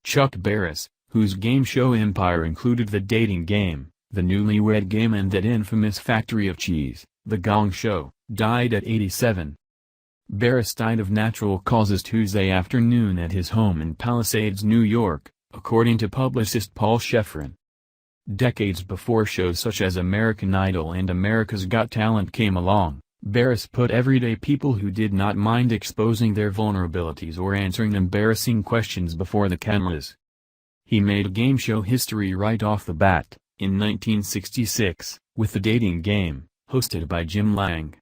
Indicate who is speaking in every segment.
Speaker 1: Chuck Barris, whose game show empire included The Dating Game, The Newlywed Game and that infamous Factory of Cheese, The Gong Show, died at 87. Barris died of natural causes Tuesday afternoon at his home in Palisades, New York, according to publicist Paul Shefrin. Decades before shows such as American Idol and America's Got Talent came along, Barris put everyday people who did not mind exposing their vulnerabilities or answering embarrassing questions before the cameras. He made game show history right off the bat, in 1966, with The Dating Game, hosted by Jim Lang.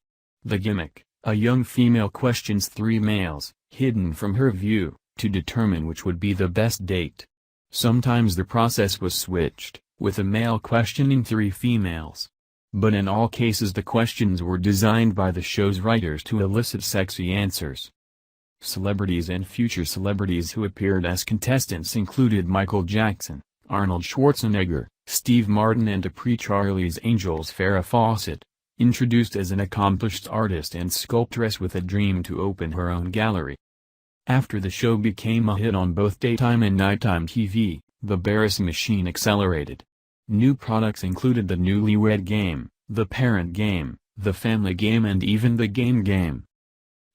Speaker 1: The gimmick: a young female questions three males, hidden from her view, to determine which would be the best date. Sometimes the process was switched, with a male questioning three females. But in all cases the questions were designed by the show's writers to elicit sexy answers. Celebrities and future celebrities who appeared as contestants included Michael Jackson, Arnold Schwarzenegger, Steve Martin and a pre-Charlie's Angels Farrah Fawcett, introduced as an accomplished artist and sculptress with a dream to open her own gallery. After the show became a hit on both daytime and nighttime TV, the Barris machine accelerated. New products included the Newlywed Game, the Parent Game, the Family Game and even the Game Game.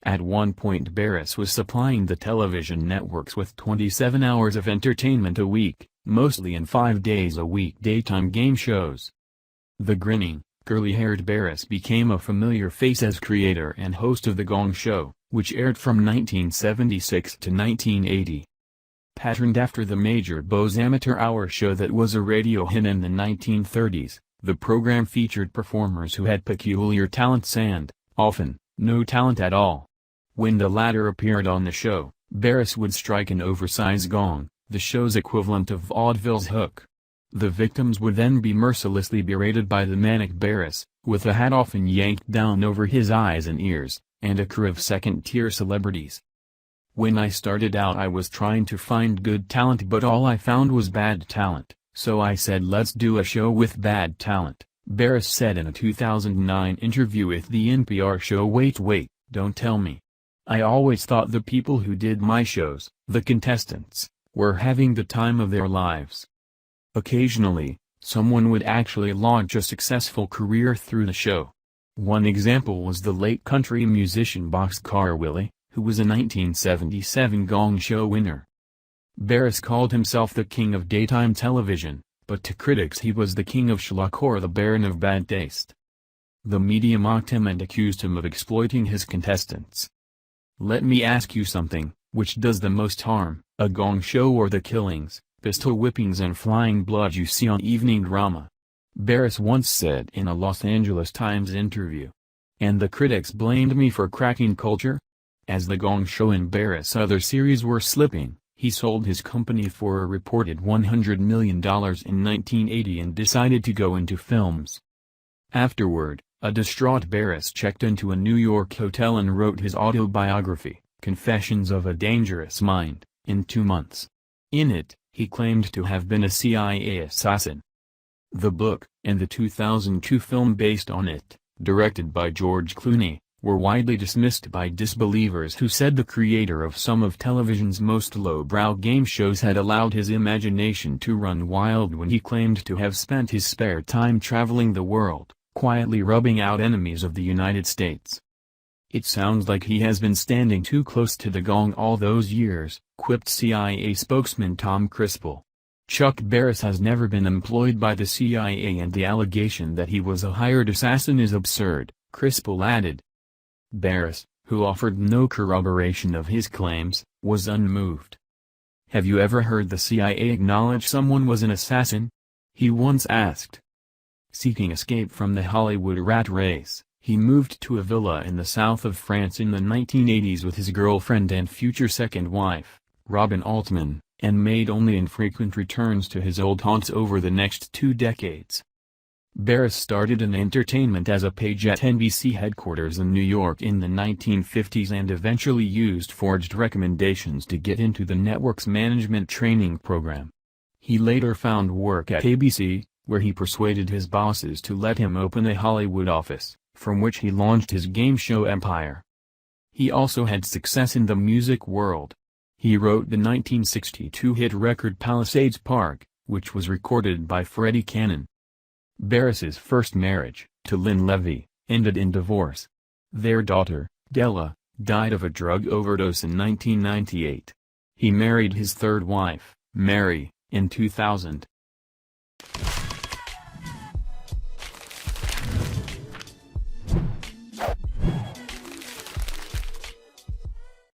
Speaker 1: At one point Barris was supplying the television networks with 27 hours of entertainment a week, mostly in 5 days a week daytime game shows. The grinning, curly-haired Barris became a familiar face as creator and host of The Gong Show, which aired from 1976 to 1980. Patterned after the Major Beau's amateur hour show that was a radio hit in the 1930s, the program featured performers who had peculiar talents and, often, no talent at all. When the latter appeared on the show, Barris would strike an oversized gong, the show's equivalent of vaudeville's hook. The victims would then be mercilessly berated by the manic Barris, with a hat often yanked down over his eyes and ears, and a crew of second-tier celebrities. When I started out I was trying to find good talent but all I found was bad talent, so I said let's do a show with bad talent, Barris said in a 2009 interview with the NPR show Wait, Don't Tell Me. I always thought the people who did my shows, the contestants, were having the time of their lives. Occasionally, someone would actually launch a successful career through the show. One example was the late country musician Boxcar Willie, who was a 1977 Gong Show winner. Barris called himself the king of daytime television, but to critics he was the king of schlock or the baron of bad taste. The media mocked him and accused him of exploiting his contestants. Let me ask you something, which does the most harm, a Gong Show or the killings, pistol whippings and flying blood you see on evening drama? Barris once said in a Los Angeles Times interview. And the critics blamed me for cracking culture? As the Gong Show and Barris' other series were slipping, he sold his company for a reported $100 million in 1980 and decided to go into films. Afterward, a distraught Barris checked into a New York hotel and wrote his autobiography, Confessions of a Dangerous Mind, in 2 months. In it, he claimed to have been a CIA assassin. The book, and the 2002 film based on it, directed by George Clooney, were widely dismissed by disbelievers who said the creator of some of television's most lowbrow game shows had allowed his imagination to run wild when he claimed to have spent his spare time traveling the world, quietly rubbing out enemies of the United States. It sounds like he has been standing too close to the gong all those years, quipped CIA spokesman Tom Crispell. Chuck Barris has never been employed by the CIA and the allegation that he was a hired assassin is absurd, Crispell added. Barris, who offered no corroboration of his claims, was unmoved. Have you ever heard the CIA acknowledge someone was an assassin? He once asked. Seeking escape from the Hollywood rat race, he moved to a villa in the south of France in the 1980s with his girlfriend and future second wife, Robin Altman, and made only infrequent returns to his old haunts over the next 2 decades. Barris started in entertainment as a page at NBC headquarters in New York in the 1950s and eventually used forged recommendations to get into the network's management training program. He later found work at ABC, where he persuaded his bosses to let him open a Hollywood office, from which he launched his game show empire. He also had success in the music world. He wrote the 1962 hit record Palisades Park, which was recorded by Freddie Cannon. Barris's first marriage, to Lynn Levy, ended in divorce. Their daughter, Della, died of a drug overdose in 1998. He married his third wife, Mary, in 2000.